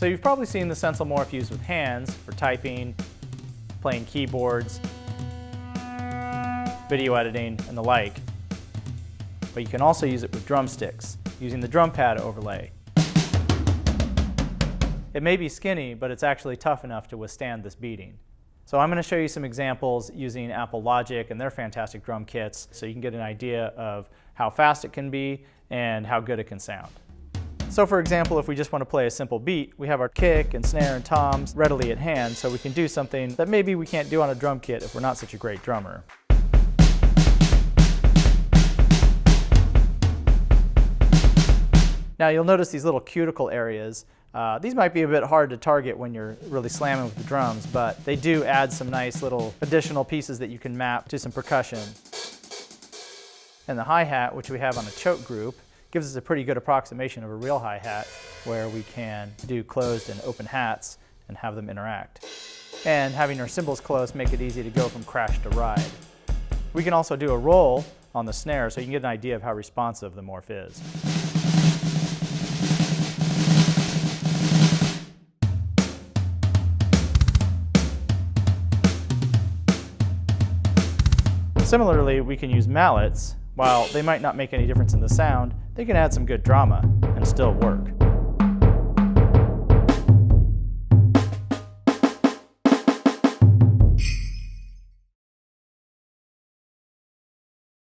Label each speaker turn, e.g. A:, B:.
A: So you've probably seen the Sensel Morph used with hands for typing, playing keyboards, video editing, and the like. But you can also use it with drumsticks, using the drum pad overlay. It may be skinny, but it's actually tough enough to withstand this beating. So I'm going to show you some examples using Apple Logic and their fantastic drum kits so you can get an idea of how fast it can be and how good it can sound. So for example, if we just want to play a simple beat, we have our kick and snare and toms readily at hand, so we can do something that maybe we can't do on a drum kit if we're not such a great drummer. Now you'll notice these little cuticle areas. These might be a bit hard to target when you're really slamming with the drums, but they do add some nice little additional pieces that you can map to some percussion. And the hi-hat, which we have on a choke group, gives us a pretty good approximation of a real hi-hat, where we can do closed and open hats and have them interact. And having our cymbals close make it easy to go from crash to ride. We can also do a roll on the snare so you can get an idea of how responsive the Morph is. Similarly, we can use mallets. While they might not make any difference in the sound, they can add some good drama and still work.